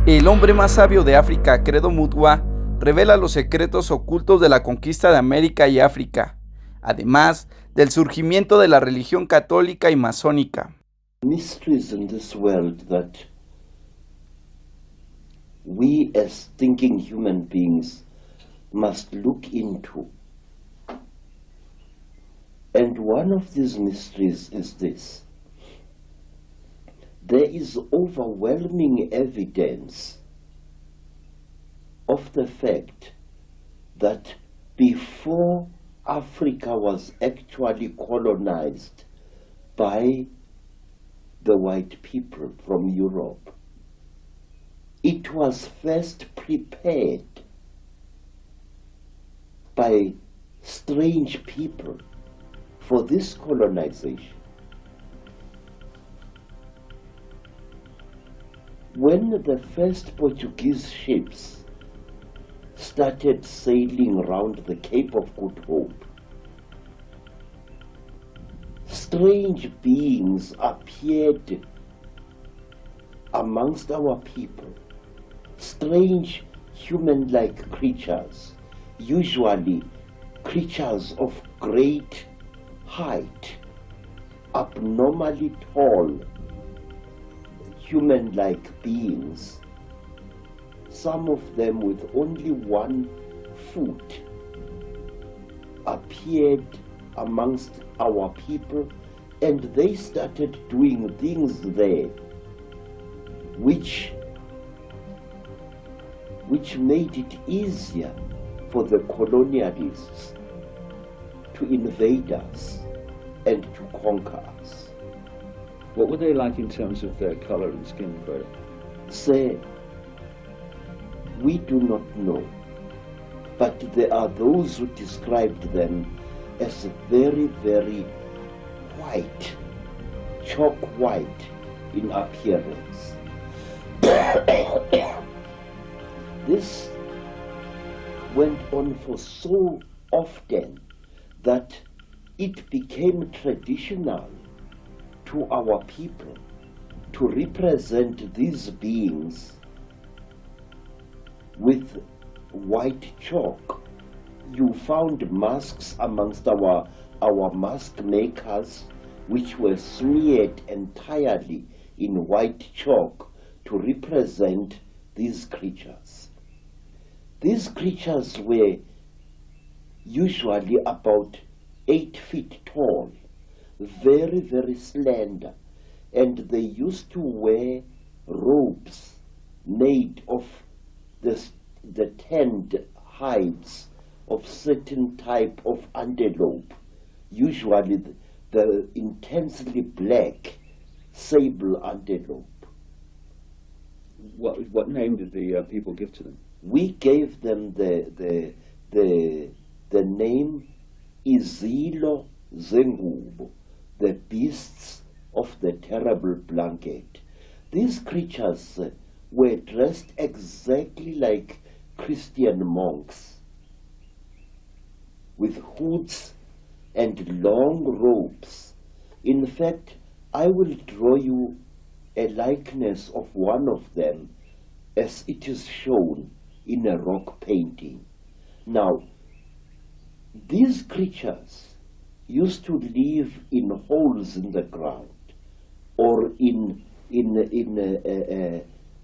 El hombre más sabio de África, Credo Mutwa, revela los secretos ocultos de la conquista de América y África, además del surgimiento de la religión católica y masónica. Mysteries in this world that we as thinking human beings must look into. And one of these mysteries is this. There is overwhelming evidence of the fact that before Africa was actually colonized by the white people from Europe, it was first prepared by strange people for this colonization. When the first Portuguese ships started sailing around the Cape of Good Hope, strange beings appeared amongst our people, strange human-like creatures, usually creatures of great height, abnormally tall, human-like beings, some of them with only 1 foot, appeared amongst our people, and they started doing things there which made it easier for the colonialists to invade us and to conquer us. What were they like in terms of their color and skin color? Say, we do not know, but there are those who described them as very, very white, chalk white in appearance. This went on for so often that it became traditional to our people to represent these beings with white chalk. You found masks amongst our mask makers which were smeared entirely in white chalk to represent these creatures. These creatures were usually about 8 feet tall, very, very slender, and they used to wear robes made of the tanned hides of certain type of antelope, usually the intensely black sable antelope. What name did the people give to them? We gave them the name Izilo Zengubo, the beasts of the terrible blanket. These creatures were dressed exactly like Christian monks, with hoods and long robes. In fact, I will draw you a likeness of one of them as it is shown in a rock painting. Now, these creatures used to live in holes in the ground or in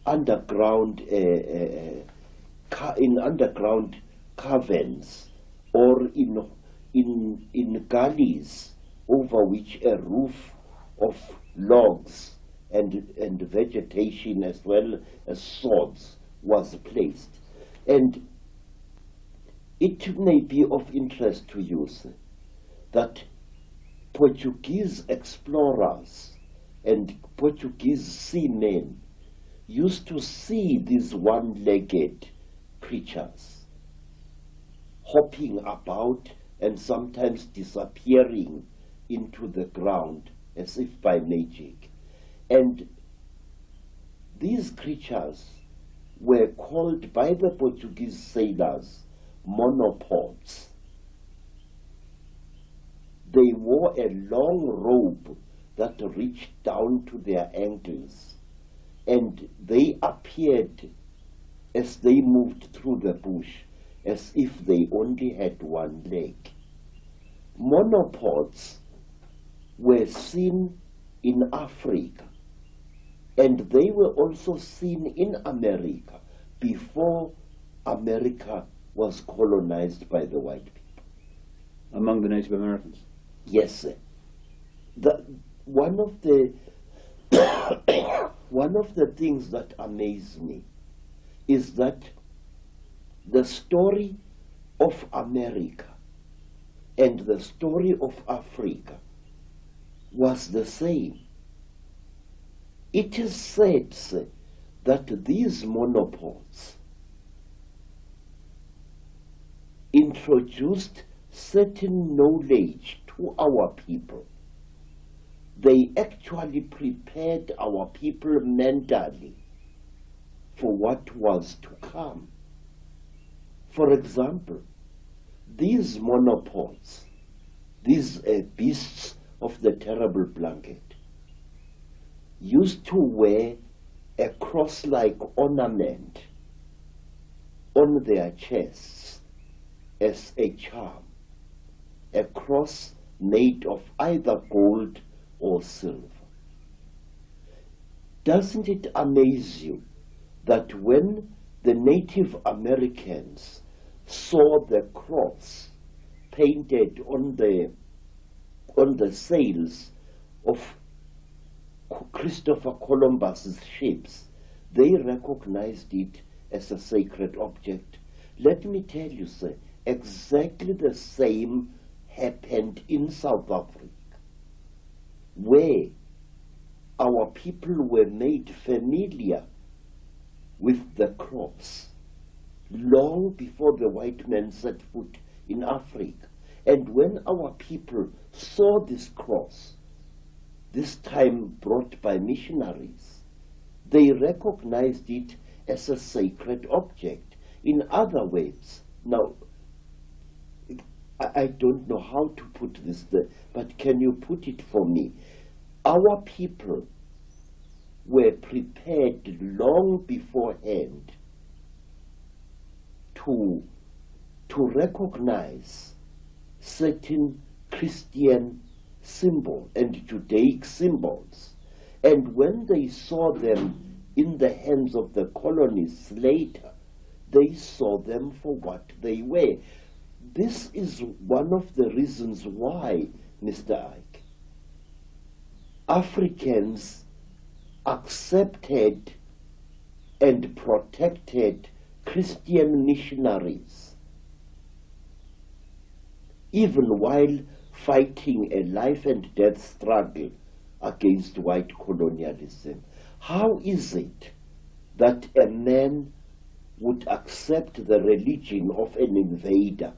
underground caverns or in gullies over which a roof of logs and vegetation as well as sods was placed. And it may be of interest to you that Portuguese explorers and Portuguese seamen used to see these one-legged creatures hopping about and sometimes disappearing into the ground as if by magic. And these creatures were called by the Portuguese sailors monopods. They wore a long robe that reached down to their ankles, and they appeared as they moved through the bush as if they only had one leg. Monopods were seen in Africa, and they were also seen in America before America was colonized by the white people. Among the Native Americans? Yes, sir. One of the things that amaze me is that the story of America and the story of Africa was the same. It is said, sir, that these monopods introduced certain knowledge to our people. They actually prepared our people mentally for what was to come. For example, these monopods, these beasts of the terrible blanket, used to wear a cross-like ornament on their chests as a charm, a cross made of either gold or silver. Doesn't it amaze you that when the Native Americans saw the cross painted on the sails of Christopher Columbus's ships, they recognized it as a sacred object? Let me tell you, sir, exactly the same happened in South Africa, where our people were made familiar with the cross long before the white man set foot in Africa. And when our people saw this cross, this time brought by missionaries, they recognized it as a sacred object. In other words, now, I don't know how to put this there, but can you put it for me? Our people were prepared long beforehand to recognize certain Christian symbols and Judaic symbols. And when they saw them in the hands of the colonists later, they saw them for what they were. This is one of the reasons why, Mr. Ike, Africans accepted and protected Christian missionaries, even while fighting a life and death struggle against white colonialism. How is it that a man would accept the religion of an invader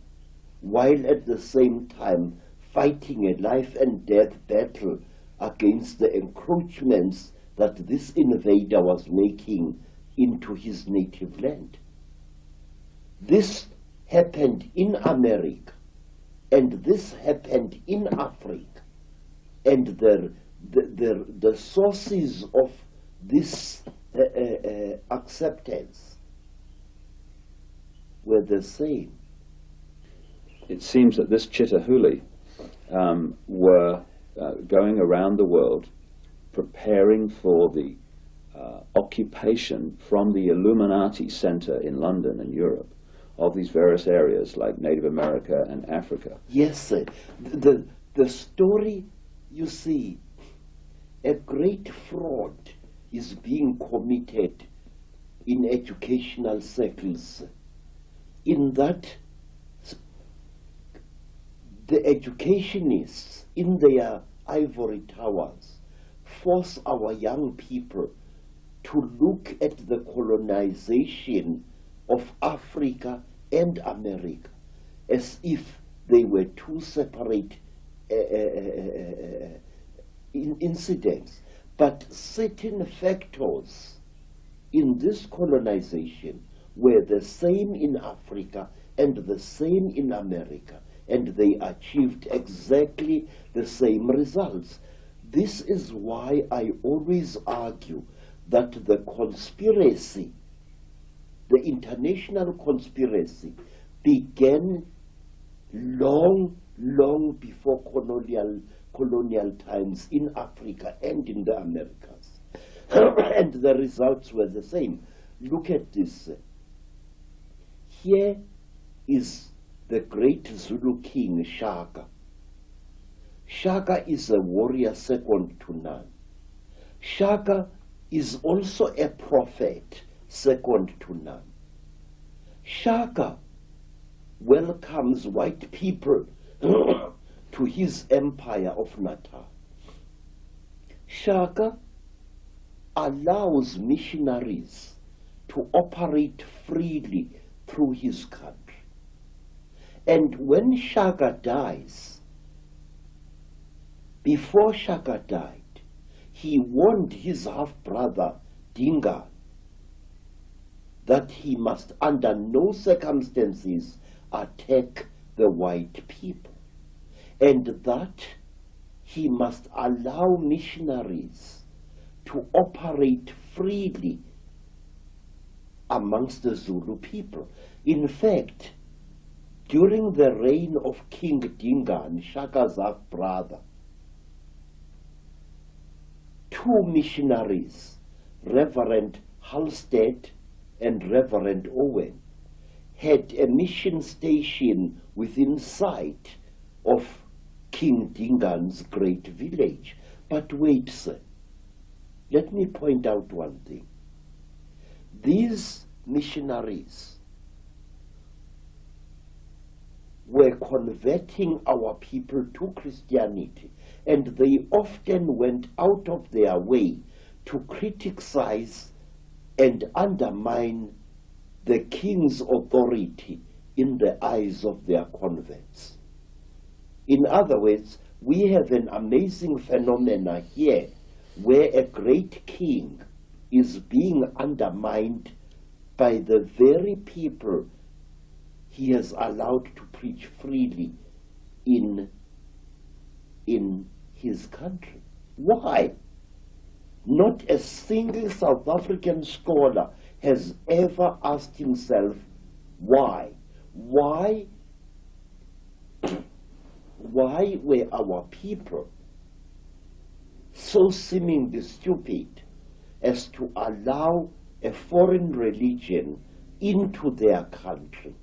while at the same time fighting a life and death battle against the encroachments that this invader was making into his native land? This happened in America, and this happened in Africa, and the sources of this acceptance were the same. It seems that this Chitahuli were going around the world preparing for the occupation from the Illuminati Center in London and Europe of these various areas like Native America and Africa. Yes, sir. The story, you see, a great fraud is being committed in educational circles, in that the educationists in their ivory towers force our young people to look at the colonization of Africa and America as if they were two separate incidents. But certain factors in this colonization were the same in Africa and the same in America, and they achieved exactly the same results. This is why I always argue that the conspiracy, the international conspiracy, began long before colonial times in Africa and in the Americas. And the results were the same. Look at this. Here is the great Zulu king, Shaka. Shaka is a warrior second to none. Shaka is also a prophet second to none. Shaka welcomes white people to his empire of Natal. Shaka allows missionaries to operate freely through his country. And when Shaka dies, before Shaka died, he warned his half-brother, Dinga, that he must under no circumstances attack the white people, and that he must allow missionaries to operate freely amongst the Zulu people. In fact, during the reign of King Dinga, Shaka's half-brother, two missionaries, Reverend Halstead and Reverend Owen, had a mission station within sight of King Dinga's great village. But wait, sir, let me point out one thing. These missionaries were converting our people to Christianity, and they often went out of their way to criticize and undermine the king's authority in the eyes of their converts. In other words, we have an amazing phenomena here where a great king is being undermined by the very people he has allowed to preach freely in his country. Why? Not a single South African scholar has ever asked himself why. Why were our people so seemingly stupid as to allow a foreign religion into their country?